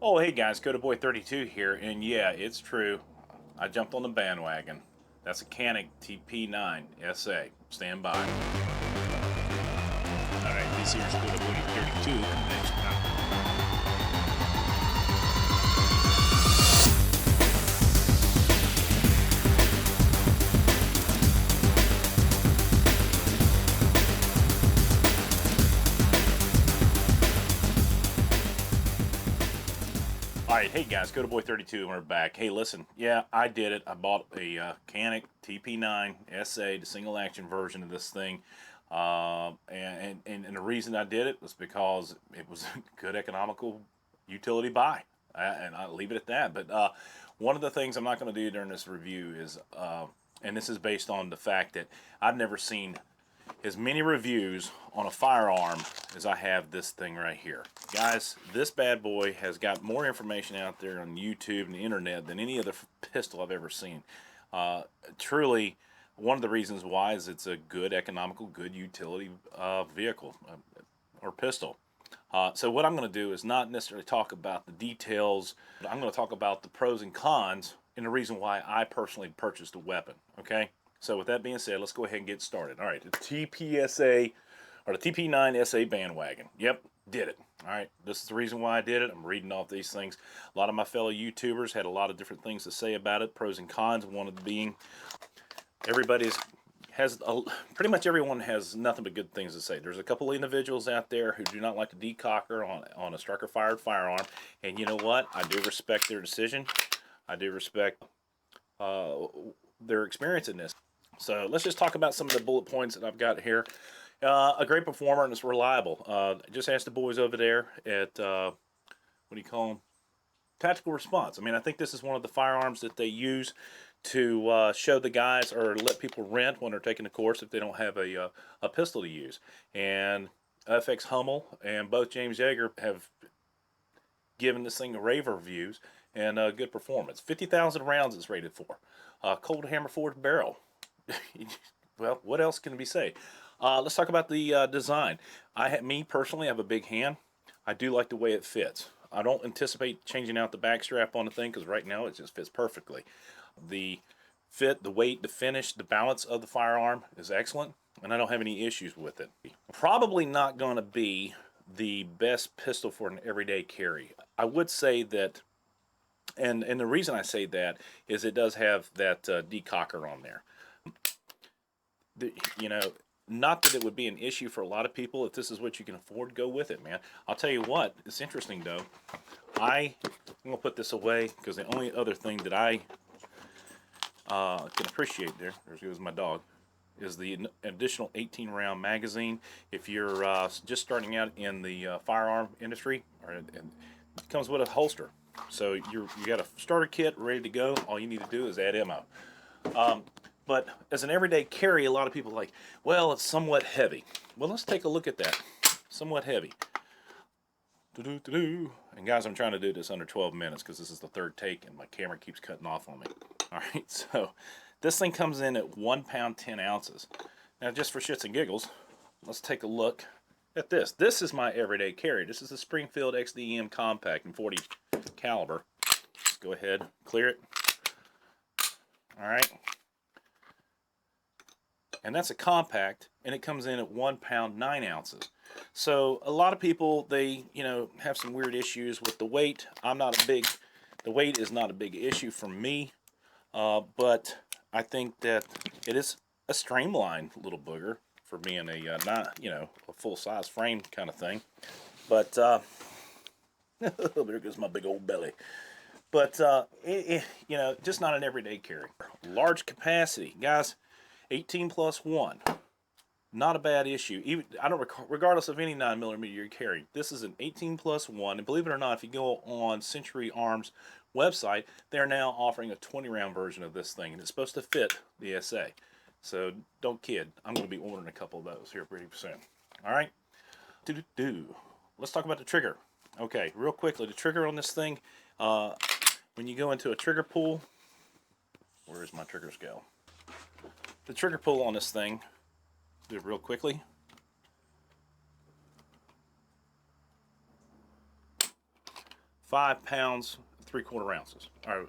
Oh, hey guys, Boy32 here, and yeah, it's true. I jumped on the bandwagon. That's a Canik TP9SA. Stand by. All right, this here's Boy32 next time. Alright, hey guys, Boy32 and we're back. Hey, listen, yeah, I did it. I bought a Canik TP9SA, the single action version of this thing. And the reason I did it was because it was a good economical utility buy. And I'll leave it at that. But one of the things I'm not going to do during this review is, and this is based on the fact that I've never seen as many reviews on a firearm as I have this thing right here. Guys, this bad boy has got more information out there on YouTube and the internet than any other pistol I've ever seen. Truly, one of the reasons why is it's a good economical, good utility vehicle or pistol. So what I'm going to do is not necessarily talk about the details, but I'm going to talk about the pros and cons and the reason why I personally purchased a weapon, okay? So with that being said, let's go ahead and get started. All right, the TPSA, or the TP9SA bandwagon. Yep, did it. All right, this is the reason why I did it. I'm reading off these things. A lot of my fellow YouTubers had a lot of different things to say about it, pros and cons, one of them being pretty much everyone has nothing but good things to say. There's a couple of individuals out there who do not like to decocker on a striker fired firearm, and you know what? I do respect their decision. I do respect their experience in this. So let's just talk about some of the bullet points that I've got here. A great performer and it's reliable. Just ask the boys over there at, what do you call them? Tactical Response. I mean, I think this is one of the firearms that they use to show the guys or let people rent when they're taking a course if they don't have a pistol to use. And FX Hummel and both James Yeager have given this thing rave reviews and good performance. 50,000 rounds it's rated for. Cold hammer forged barrel. Well, what else can we say? Let's talk about the design. Me personally, I have a big hand. I do like the way it fits. I don't anticipate changing out the back strap on the thing because right now it just fits perfectly. The fit, the weight, the finish, the balance of the firearm is excellent, and I don't have any issues with it. Probably not going to be the best pistol for an everyday carry. I would say that, and the reason I say that is it does have that decocker on there. You know, not that it would be an issue for a lot of people. If this is what you can afford, go with it, man. I'll tell you what, it's interesting though. I'm going to put this away because the only other thing that I can appreciate there goes my dog, is the additional 18 round magazine. If you're just starting out in the firearm industry, it comes with a holster. So you got a starter kit ready to go. All you need to do is add ammo. But as an everyday carry, a lot of people are like, well, it's somewhat heavy. Well, let's take a look at that. Somewhat heavy. And guys, I'm trying to do this under 12 minutes because this is the third take and my camera keeps cutting off on me. All right, so this thing comes in at 1 pound 10 ounces. Now, just for shits and giggles, let's take a look at this. This is my everyday carry. This is the Springfield XDM Compact in 40 caliber. Let's go ahead, clear it. All right. And that's a compact, and it comes in at 1 pound 9 ounces. So a lot of people, they have some weird issues with the weight. The weight is not a big issue for me, but I think that it is a streamlined little booger for being a not a full size frame kind of thing. But there goes my big old belly. But just not an everyday carry. Large capacity, guys. 18 plus 1, not a bad issue. Even regardless of any 9mm you're carrying, this is an 18 plus 1. And believe it or not, if you go on Century Arms website, they're now offering a 20 round version of this thing, and it's supposed to fit the SA. So don't kid. I'm going to be ordering a couple of those here pretty soon. All right. Let's talk about the trigger. Okay, real quickly, the trigger on this thing. When you go into a trigger pull, where does my triggers go? The trigger pull on this thing, do it real quickly. 5 pounds 3/4 ounces, or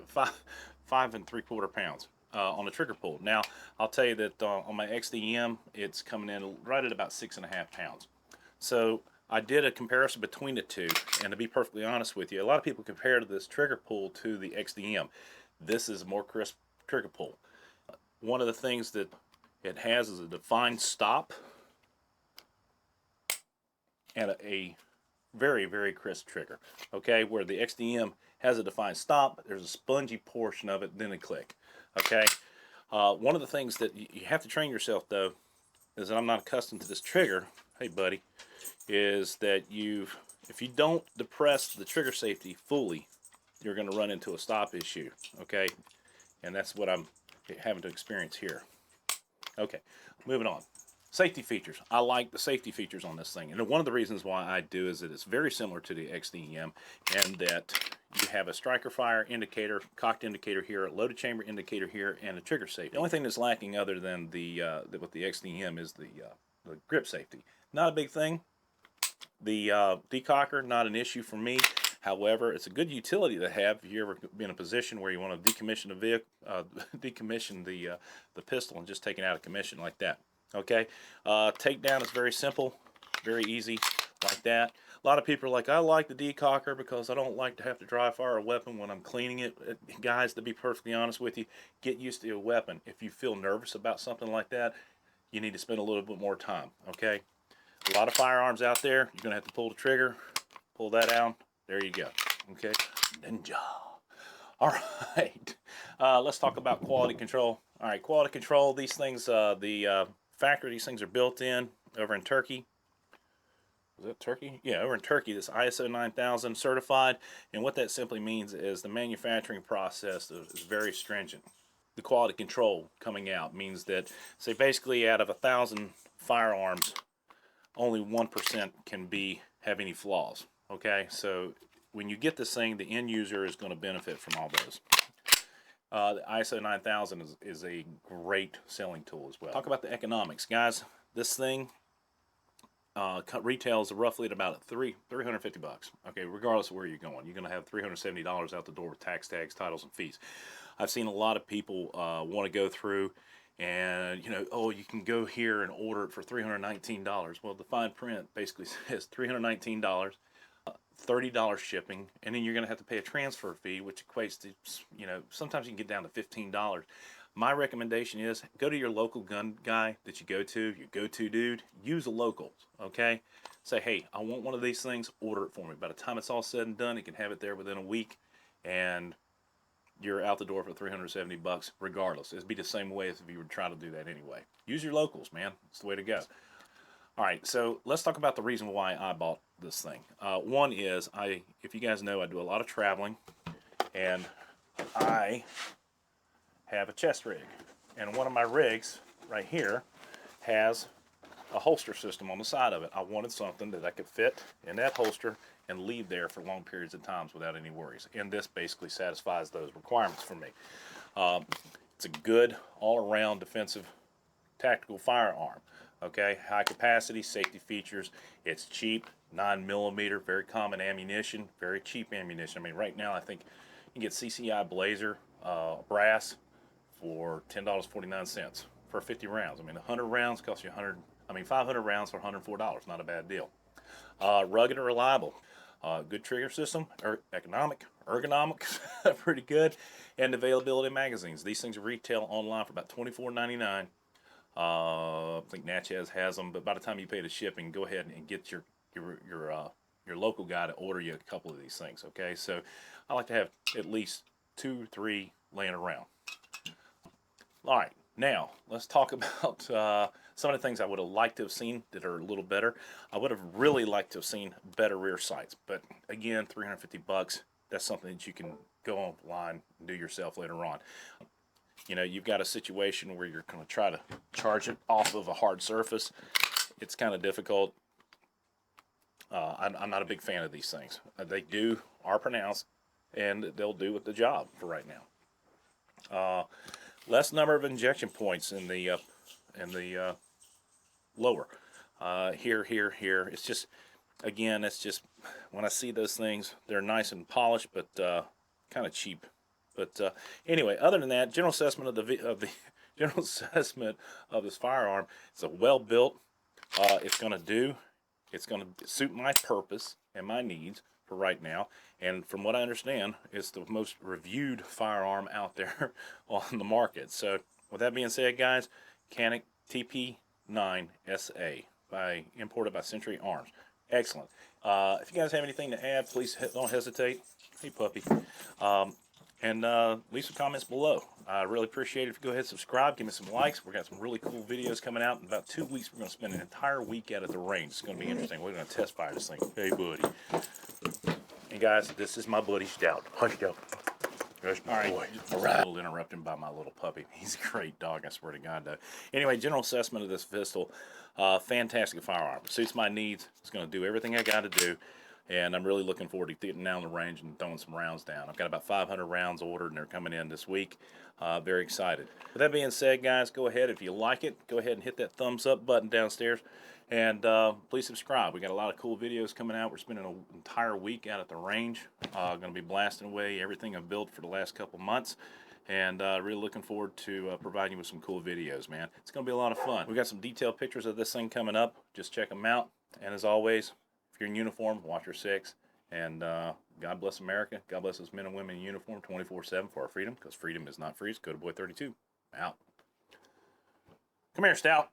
5 and 3/4 pounds on the trigger pull. Now I'll tell you that on my XDM it's coming in right at about 6.5 pounds. So I did a comparison between the two, and to be perfectly honest with you, a lot of people compare this trigger pull to the XDM. This is a more crisp trigger pull. One of the things that it has is a defined stop and a very, very crisp trigger. Okay, where the XDM has a defined stop, there's a spongy portion of it, then a click. Okay, one of the things that you have to train yourself though is that I'm not accustomed to this trigger. Hey, buddy, is that if you don't depress the trigger safety fully, you're going to run into a stop issue. Okay, and that's what I'm having to experience here. Okay, moving on. Safety features. I like the safety features on this thing, and one of the reasons why I do is that it's very similar to the XDM, and that you have a striker fire indicator, cocked indicator here, a loaded chamber indicator here, and a trigger safety. The only thing that's lacking other than with the XDM is the grip safety. Not a big thing. The decocker, not an issue for me. However, it's a good utility to have if you ever be in a position where you want to decommission a vehicle, decommission the pistol and just take it out of commission like that. Okay, takedown is very simple, very easy, like that. A lot of people are like, I like the decocker because I don't like to have to dry fire a weapon when I'm cleaning it. Guys, to be perfectly honest with you, get used to a weapon. If you feel nervous about something like that, you need to spend a little bit more time. Okay, a lot of firearms out there, you're gonna have to pull the trigger, pull that out. There you go. Okay, ninja. All right, let's talk about quality control. All right, quality control. These things, the factory, these things are built in over in Turkey. Is that Turkey? Yeah, over in Turkey. This ISO 9000 certified, and what that simply means is the manufacturing process is very stringent. The quality control coming out means that, say, basically out of 1,000 firearms, only 1% can have any flaws. Okay, so when you get this thing, the end user is going to benefit from all those. The ISO 9000 is a great selling tool as well. Talk about the economics, guys. This thing retails roughly at about $350. Okay, regardless of where you're going, you're going to have $370 out the door with tax tags, titles, and fees. I've seen a lot of people want to go through and, you know, oh, you can go here and order it for $319. Well, the fine print basically says $319. $30 shipping, and then you're going to have to pay a transfer fee, which equates to, you know, sometimes you can get down to $15. My recommendation is go to your local gun guy that you go to, your go-to dude. Use a local, okay? Say, hey, I want one of these things. Order it for me. By the time it's all said and done, you can have it there within a week, and you're out the door for $370 regardless. It'd be the same way as if you were trying to do that anyway. Use your locals, man. It's the way to go. All right, so let's talk about the reason why I bought this thing. One is, if you guys know, I do a lot of traveling, and I have a chest rig. And one of my rigs right here has a holster system on the side of it. I wanted something that I could fit in that holster and leave there for long periods of times without any worries. And this basically satisfies those requirements for me. It's a good all-around defensive tactical firearm. Okay, high capacity, safety features. It's cheap, 9mm, very common ammunition, very cheap ammunition. I mean, right now I think you can get CCI Blazer brass for $10.49 for 50 rounds. I mean, 100 rounds costs you 500 rounds for $104. Not a bad deal. Rugged and reliable. Good trigger system, ergonomic, pretty good, and availability of magazines. These things retail online for about $24.99. I think Natchez has them, but by the time you pay the shipping, go ahead and get your local guy to order you a couple of these things. Okay, so I like to have at least 2 or 3 laying around. All right, now let's talk about some of the things I would have liked to have seen that are a little better. I would have really liked to have seen better rear sights, but again, $350. That's something that you can go online and do yourself later on. You know, you've got a situation where you're going to try to charge it off of a hard surface. It's kind of difficult. I'm not a big fan of these things. They are pronounced, and they'll do with the job for right now. Less number of injection points in the lower. Here. It's just, again, it's just when I see those things, they're nice and polished, but kind of cheap. But anyway, other than that, general assessment of the general assessment of this firearm. It's a well built. It's going to suit my purpose and my needs for right now. And from what I understand, it's the most reviewed firearm out there on the market. So with that being said, guys, Canik TP9SA imported by Century Arms. Excellent. If you guys have anything to add, please don't hesitate. Hey, puppy. And leave some comments below. I really appreciate it if you go ahead and subscribe. Give me some likes. We've got some really cool videos coming out. In about 2 weeks, we're going to spend an entire week out at the range. It's going to be interesting. We're going to test fire this thing. Hey, buddy. And guys, this is my buddy Stout. Hi, Stout. That's my boy. All right. A little interrupted by my little puppy. He's a great dog, I swear to God, though. Anyway, general assessment of this pistol. Fantastic firearm. Suits my needs. It's going to do everything I got to do. And I'm really looking forward to getting down the range and throwing some rounds down. I've got about 500 rounds ordered, and they're coming in this week. Very excited. With that being said, guys, go ahead. If you like it, go ahead and hit that thumbs up button downstairs. And please subscribe. We got a lot of cool videos coming out. We're spending an entire week out at the range. Going to be blasting away everything I've built for the last couple months. And really looking forward to providing you with some cool videos, man. It's going to be a lot of fun. We got some detailed pictures of this thing coming up. Just check them out. And as always, if you're in uniform, watch your six. And God bless America. God bless those men and women in uniform 24/7 for our freedom, because freedom is not free. It's Code Boy 32. Out. Come here, Stout.